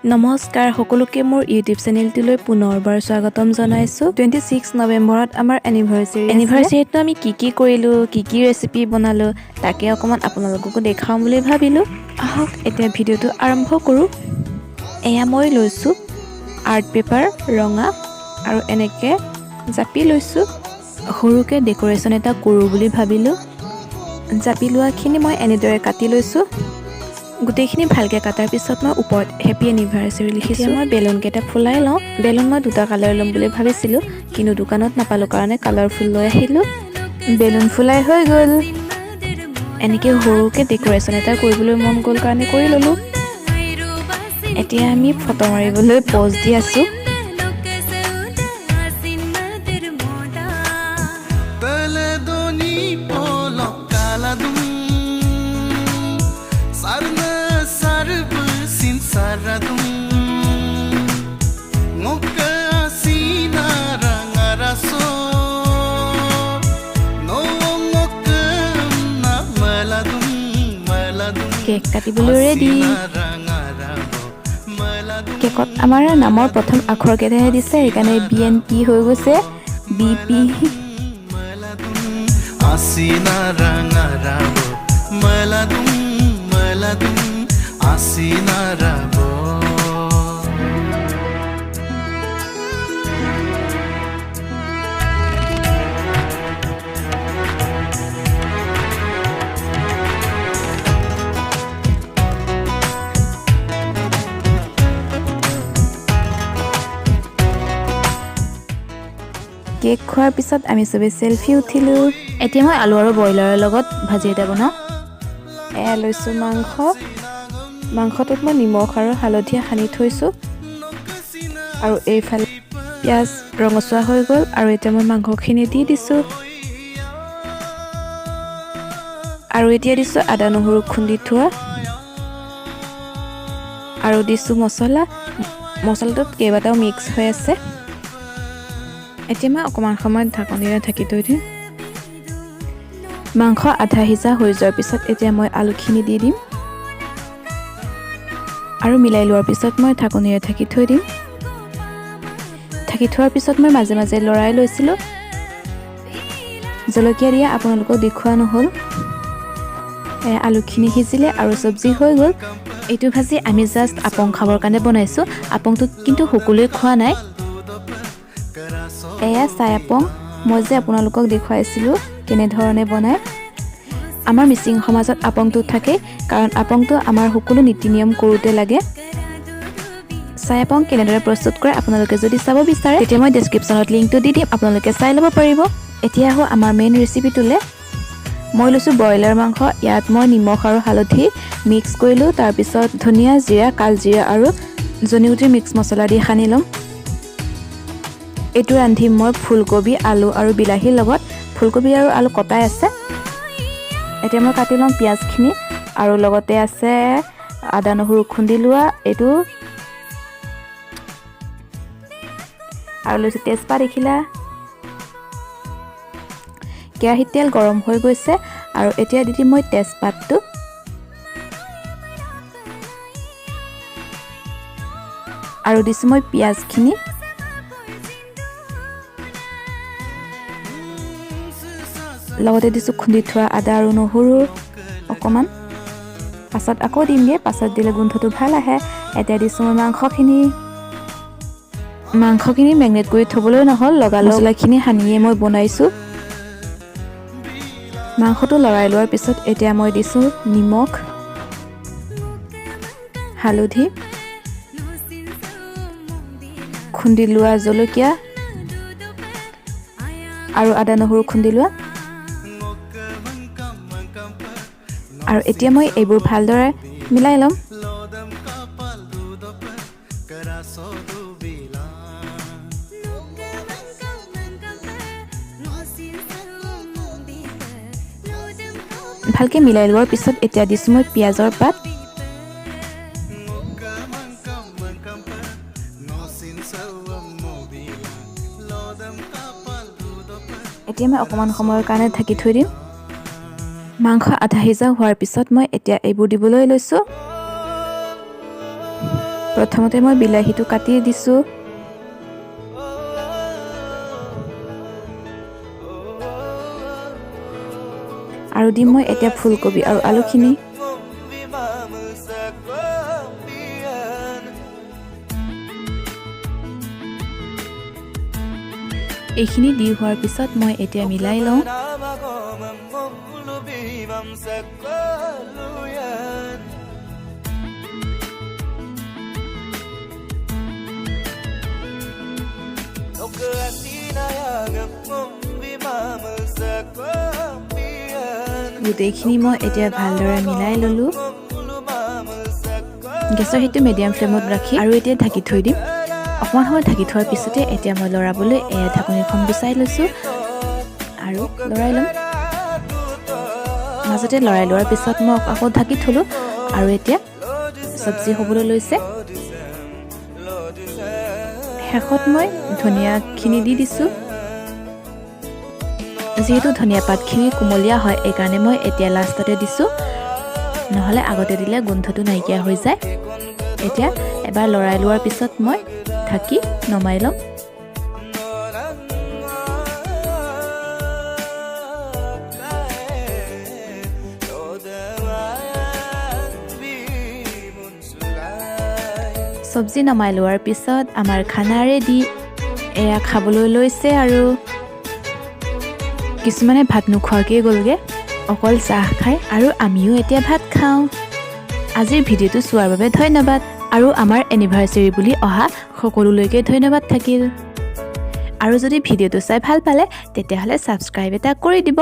নমস্কাৰ সকলোকে মোৰ ইউটিউব চেনেলটোলৈ পুনৰবাৰ স্বাগতম জনাইছোঁ 26 নৱেম্বৰত আমাৰ এনিভাৰ্চাৰীত আমি কি কৰিলোঁ কি ৰেচিপি বনালোঁ তাকে অকণমান আপোনালোককো দেখাম বুলি ভাবিলোঁ আহক এতিয়া ভিডিঅ'টো আৰম্ভ কৰোঁ এয়া মই লৈছোঁ আৰ্ট পেপাৰ ৰঙা আৰু এনেকৈ জাপি লৈছোঁ সৰুকৈ ডেকোৰেশ্যন এটা কৰোঁ বুলি ভাবিলোঁ জাপি লোৱাখিনি মই এনেদৰে কাটি লৈছোঁ গোটেইখিনি ভালকৈ কাটাৰ পিছত মই ওপৰত হেপী এনিভাৰ্চাৰী লিখিছোঁ মই বেলুনকেইটা ফুলাই লওঁ বেলুন মই দুটা কালাৰ ল'ম বুলি ভাবিছিলোঁ কিন্তু দোকানত নাপালোঁ কাৰণে কালাৰফুল লৈ আহিলোঁ বেলুন ফুলাই হৈ গ'ল এনেকৈ সৰুকৈ ডেকোৰেশ্যন এটা কৰিবলৈ মন গ'ল কাৰণে কৰি ল'লোঁ এতিয়া আমি ফটো মাৰিবলৈ প'জ দি আছোঁ কেক কাটিবলৈ ৰেডি কেকত আমাৰ নামৰ প্ৰথম আখৰকেইটাহে দিছে সেইকাৰণে BNP হৈ গৈছে BP কেক খোৱাৰ পিছত আমি চবেই চেলফি উঠিলোঁ এতিয়া মই আলু আৰু ব্ৰইলাৰৰ লগত ভাজি এটা বনাওঁ এয়া লৈছোঁ মাংসটোত মই নিমখ আৰু হালধি সানি থৈছোঁ আৰু এইফালে পিঁয়াজ ৰঙচুৱা হৈ গ'ল আৰু এতিয়া মই মাংসখিনি দি দিছোঁ আৰু এতিয়া দিছোঁ আদা নহৰু খুন্দি থোৱা আৰু দিছোঁ মছলাটোত কেইবাটাও মিক্স হৈ আছে এতিয়া মই অকণমান সময় ঢাকনিৰে ঢাকি থৈ দিম মাংস আধা সিজা হৈ যোৱাৰ পিছত এতিয়া মই আলুখিনি দি দিম আৰু মিলাই লোৱাৰ পিছত মই ঢাকনিৰে ঢাকি থৈ দিম ঢাকি থোৱাৰ পিছত মই মাজে মাজে লৰাই লৈছিলোঁ জলকীয়া দিয়া আপোনালোকক দেখুওৱা নহ'ল আলুখিনি সিজিলে আৰু চব্জি হৈ গ'ল এইটো ভাজি আমি জাষ্ট আপং খাবৰ কাৰণে বনাইছোঁ আপংটো কিন্তু সকলোৱে খোৱা নাই এয়া চাই আপং মই যে আপোনালোকক দেখুৱাইছিলোঁ কেনেধৰণে বনায় আমাৰ মিচিং সমাজত আপংটো থাকে কাৰণ আপংটো আমাৰ সকলো নীতি নিয়ম কৰোঁতে লাগে চাই আপং কেনেদৰে প্ৰস্তুত কৰে আপোনালোকে যদি চাব বিচাৰে তেতিয়া মই ডেছক্ৰিপশ্যনত লিংকটো দি দিম আপোনালোকে চাই ল'ব পাৰিব এতিয়া আহোঁ আমাৰ মেইন ৰেচিপিটোলৈ মই লৈছোঁ ব্ৰইলাৰ মাংস ইয়াত মই নিমখ আৰু হালধি মিক্স কৰিলোঁ তাৰপিছত ধনিয়া জিৰা কালজিৰা আৰু জনিগুটিৰ মিক্স মছলা দি সানি ল'ম এইটো ৰান্ধিম মই ফুলকবি আলু আৰু বিলাহীৰ লগত ফুলকবি আৰু আলু কটাই আছে এতিয়া মই কাটি ল'ম পিঁয়াজখিনি আৰু লগতে আছে আদা নহৰু খুন্দি লোৱা এইটো আৰু লৈছোঁ তেজপাত দেখিলা কেৰাহীত তেল গৰম হৈ গৈছে আৰু এতিয়া দি দিম মই তেজপাতটো আৰু দিছোঁ মই পিঁয়াজখিনি লগতে দিছোঁ খুন্দি থোৱা আদা আৰু নহৰু অকণমান পাছত আকৌ দিমগৈ পাছত দিলে গোন্ধটো ভাল আহে এতিয়া দিছোঁ মই মাংসখিনি মেগনেট কৰি থ'বলৈ নহ'ল মছলাখিনি সানিয়ে মই বনাইছোঁ মাংসটো লৰাই লোৱাৰ পিছত এতিয়া মই দিছোঁ নিমখ হালধি খুন্দি লোৱা জলকীয়া আৰু আদা নহৰু খুন্দি লোৱা আৰু এতিয়া মই এইবোৰ ভালদৰে মিলাই ল'ম ভালকৈ মিলাই লোৱাৰ পিছত এতিয়া দিছোঁ মই পিঁয়াজৰ পাত এতিয়া মই অকণমান সময়ৰ কাৰণে ঢাকি থৈ দিম মাংস আধা সিজা হোৱাৰ পিছত মই এতিয়া এইবোৰ দিবলৈ লৈছোঁ প্ৰথমতে মই বিলাহীটো কাটি দিছোঁ আৰু দিম মই এতিয়া ফুলকবি আৰু আলুখিনি এইখিনি দি হোৱাৰ পিছত মই এতিয়া মিলাই লওঁ গোটেইখিনি মই এতিয়া ভালদৰে মিলাই ল'লোঁ গেছৰ হিটটো মিডিয়াম ফ্লেমত ৰাখি আৰু এতিয়া ঢাকি থৈ দিম অকণমান সময় ঢাকি থোৱাৰ পিছতে এতিয়া মই লৰাবলৈ ঢাকনিখন গুচাই লৈছোঁ আৰু লৰাই ল'ম মাজতে লৰাই লোৱাৰ পিছত মই আকৌ ঢাকি থলোঁ আৰু এতিয়া চব্জি হ'বলৈ লৈছে শেষত মই ধনিয়াখিনি দি দিছোঁ যিহেতু ধনিয়া পাতখিনি কোমলীয়া হয় এইকাৰণে মই এতিয়া লাষ্টতে দিছোঁ নহ'লে আগতে দিলে গোন্ধটো নাইকিয়া হৈ যায় এতিয়া এবাৰ লৰাই লোৱাৰ পিছত মই ঢাকি নমাই ল'ম চব্জি নমাই লোৱাৰ পিছত আমাৰ খানা ৰেডি এয়া খাবলৈ লৈছে আৰু কিছুমানে ভাত নোখোৱাকৈ গ'লগৈ অকল চাহ খায় আৰু আমিও এতিয়া ভাত খাওঁ আজিৰ ভিডিঅ'টো চোৱাৰ বাবে ধন্যবাদ আৰু আমাৰ এনিভাৰ্চাৰী বুলি অহা সকলোলৈকে ধন্যবাদ থাকিল আৰু যদি ভিডিঅ'টো চাই ভাল পালে তেতিয়াহ'লে ছাবস্ক্ৰাইব এটা কৰি দিব